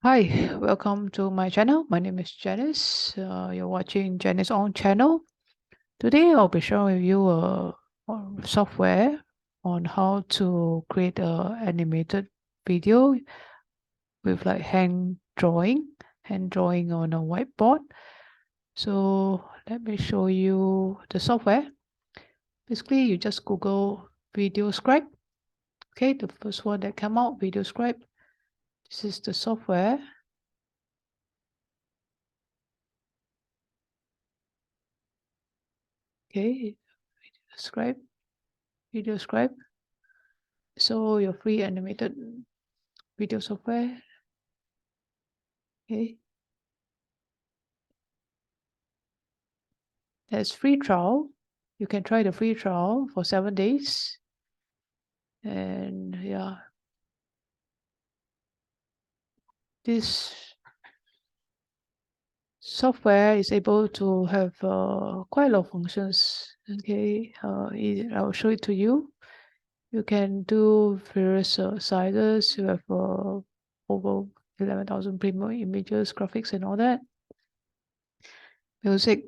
Hi, welcome to my channel. My name is Janice. You're watching Janice on channel. Today I'll be sharing with you a software on how to create a animated video with like hand drawing on a whiteboard. So let me show you the software. Basically, you just Google Video Scribe. Okay, the first one that came out, Video Scribe. This is the software. Okay, Video Scribe. So your free animated video software. Okay. There's free trial. You can try the free trial for 7 days. And yeah, this software is able to have quite a lot of functions. Okay, I'll show it to you. You can do various sizes. You have over 11,000 premium images, graphics, and all that. Music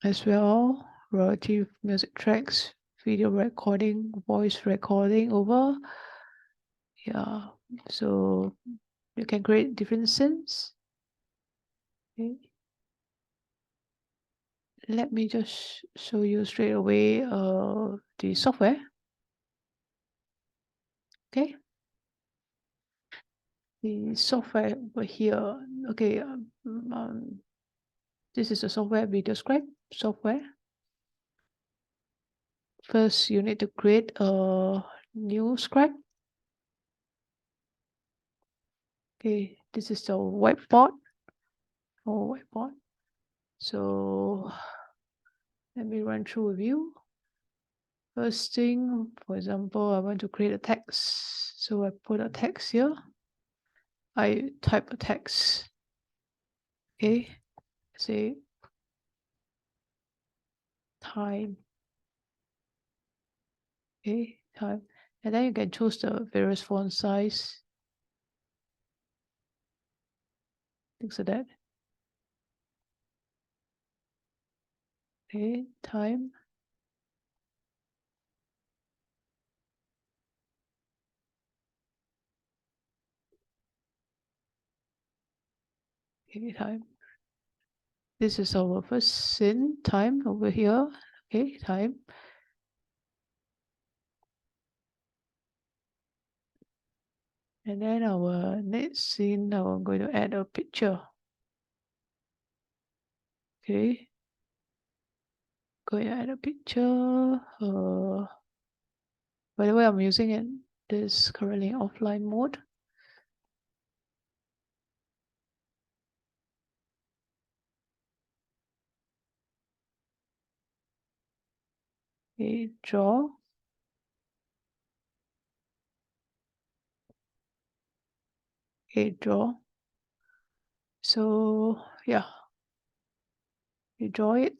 as well, relative music tracks, video recording, voice recording over. Yeah, so you can create different scenes. Okay. Let me just show you straight away the software. Okay, the software over here. Okay, this is the software Video Scribe software. First, you need to create a new scribe. Okay, this is the whiteboard. Whiteboard. So let me run through with you. First thing, for example, I want to create a text. So I put a text here. I type a text. Okay, say time. Okay, time. And then you can choose the various font size. Things like that. Okay, time. Okay, time. This is our first scene, time over here. Okay, time. And then our next scene, now I'm going to add a picture. Okay. Going to add a picture. By the way, I'm using it this currently offline mode. Okay, draw. Okay, draw. So yeah, you draw it.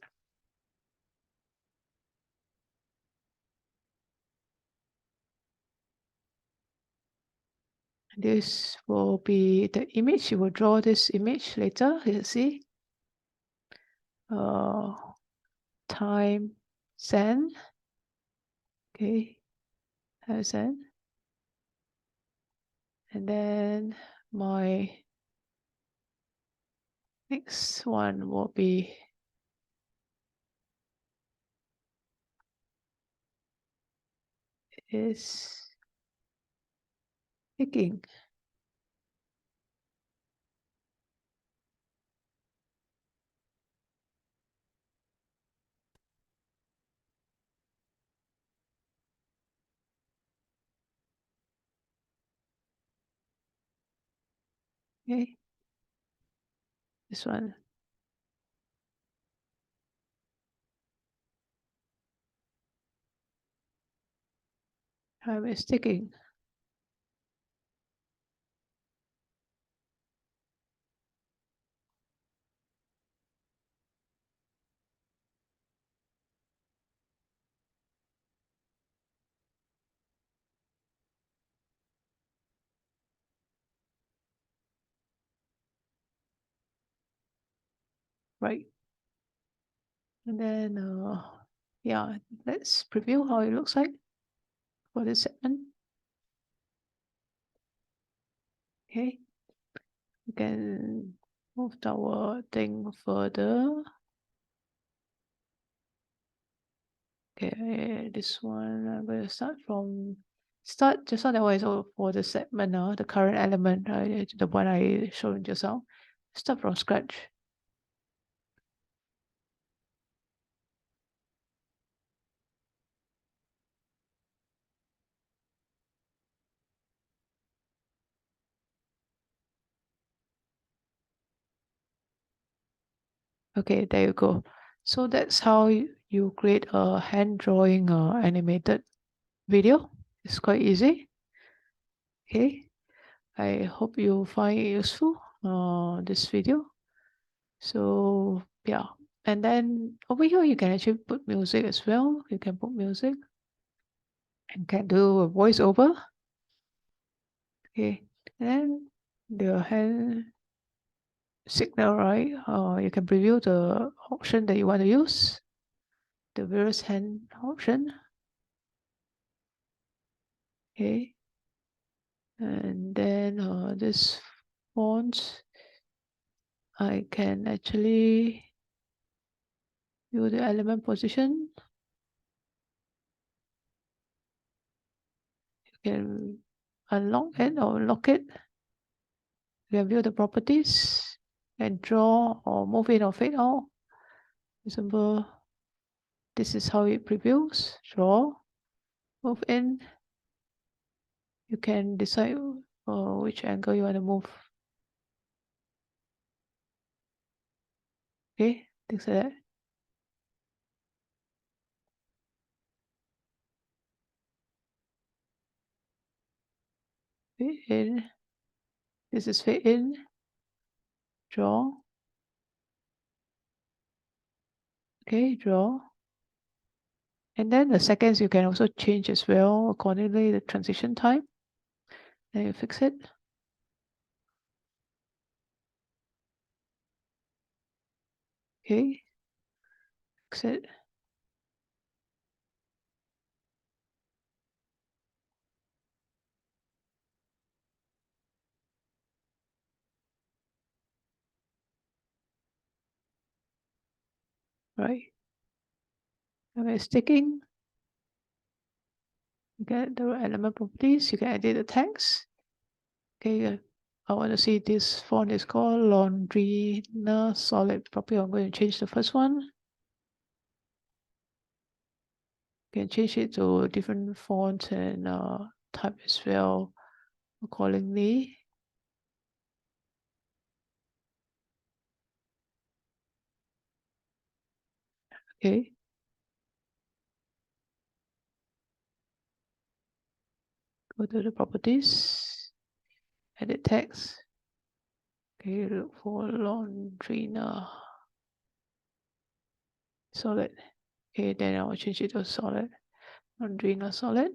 This will be the image. You will draw this image later. You see. Time send. Okay, send. And then my next one will be is picking. Okay, this one. Time is ticking. right? And then, yeah, let's preview how it looks like for this segment. Okay, we can move our thing further. Okay, this one I'm going to start just now. That one is all for the segment now, the current element, the one I showed just now. Start from scratch. Okay, there you go. So that's how you create a hand drawing animated video. It's quite easy. Okay, I hope you find it useful, this video. So yeah, and then over here you can actually put music as well. You can put music and can do a voiceover. Okay, and then the hand signal, right? You can preview the option that you want to use, the various hand option. Okay, and then this font, I can actually view the element position. You can unlock it or lock it. You can view the properties and draw or move in or fade out. For example, this is how it previews. Draw, move in. You can decide which angle you want to move. Okay, things like that. Fade in. This is fade in. Draw. Okay, draw. And then the seconds you can also change as well accordingly, the transition time. Then you fix it. Okay, fix it. Right. And when it's sticking, you get the element properties. You can edit the text. Okay, I want to see this font is called Laundrina Solid. Probably I'm going to change the first one. You can change it to different fonts and type as well accordingly. Okay. Go to the properties, edit text. Okay, look for Laundrina Solid. Okay, then I will change it to solid. Laundrina Solid.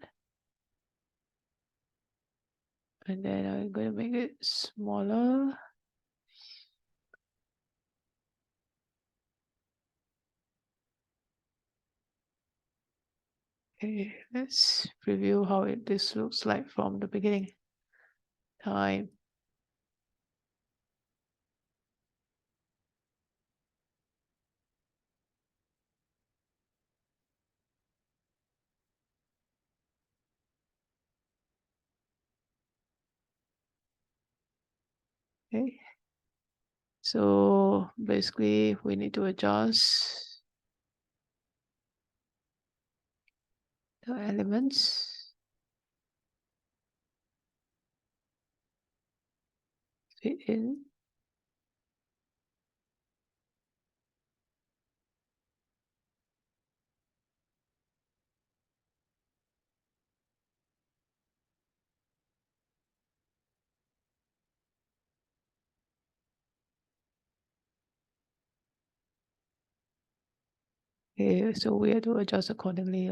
And then I'm going to make it smaller. Okay, let's preview how this looks like from the beginning. Time. Okay. So basically we need to adjust the elements. Fit in. Okay, so we have to adjust accordingly.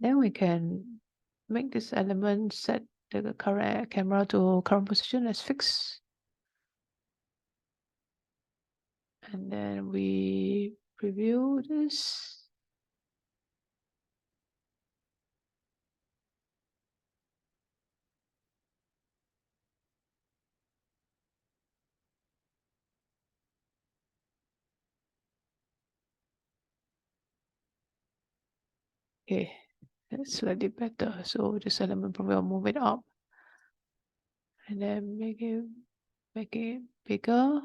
Then we can make this element set the current camera to current position as fixed. And then we preview this. Okay, that's slightly better. So this element will move it up and then make it bigger.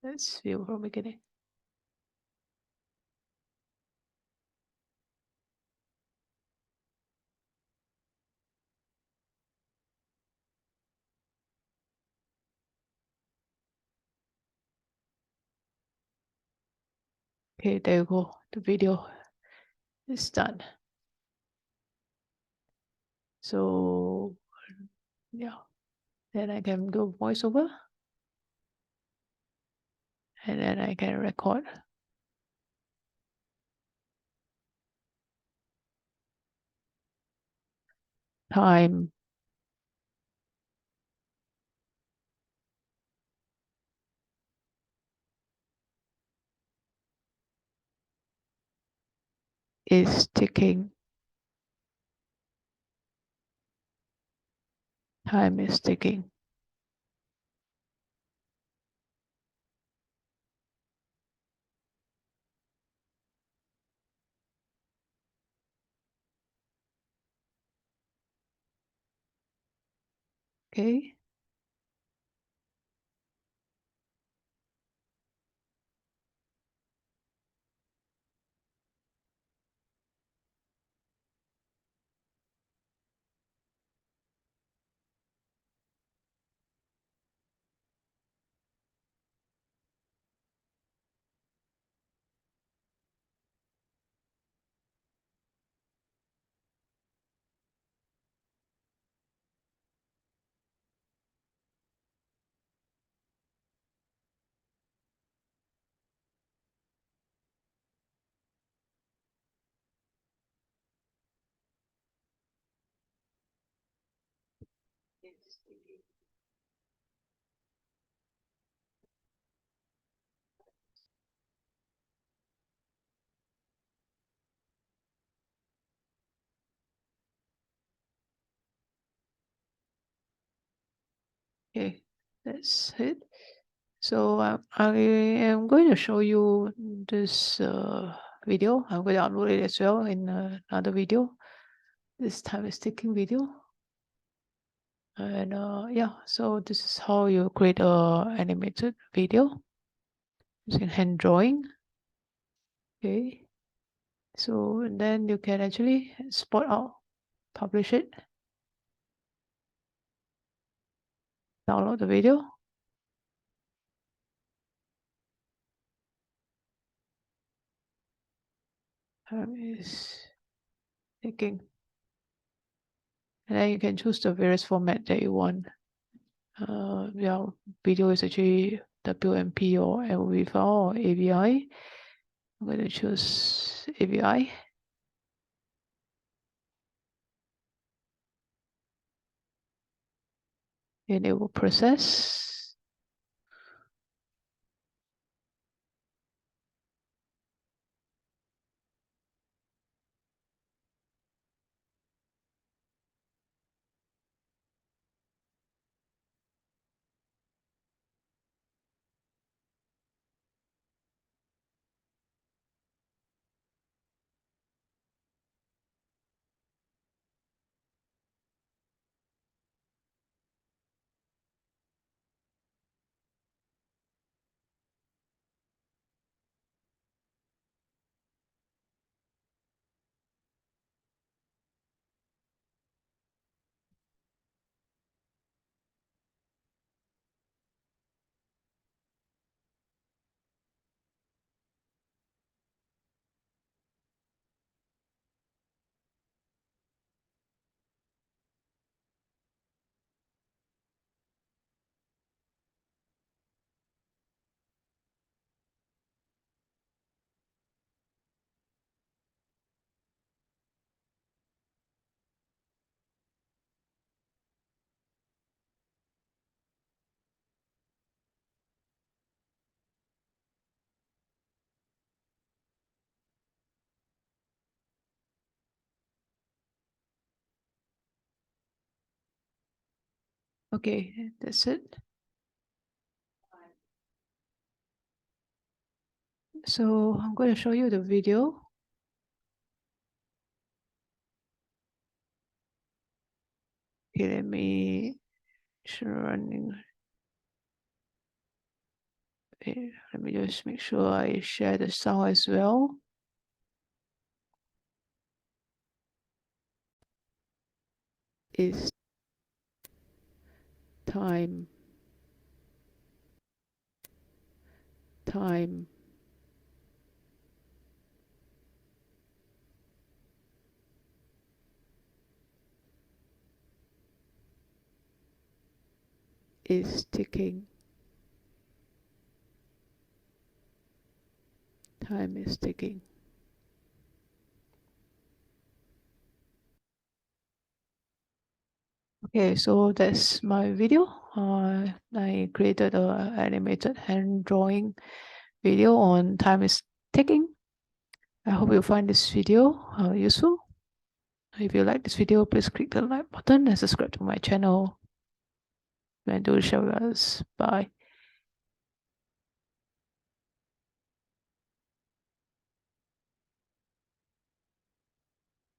Let's view from beginning. Okay, there you go. The video is done. So yeah, then I can do voiceover and then I can record. Time is ticking. Time is ticking. Okay. Okay, that's it. So I am going to show you this video. I'm going to upload it as well in another video. This time is taking video. And yeah, so this is how you create a animated video using hand drawing. Okay, so then you can actually export out, publish it, download the video. Is taking. And then you can choose the various format that you want. Yeah, video is actually WMP or LV file or AVI. I'm going to choose AVI. And it will process. Okay, that's it. So I'm going to show you the video. Okay, let me running. Okay, let me just make sure I share the sound as well. Is time is ticking. Time is ticking. Okay, so that's my video. I created a animated hand drawing video on time is ticking. I hope you find this video useful. If you like this video, please click the like button and subscribe to my channel. And do share with us. Bye.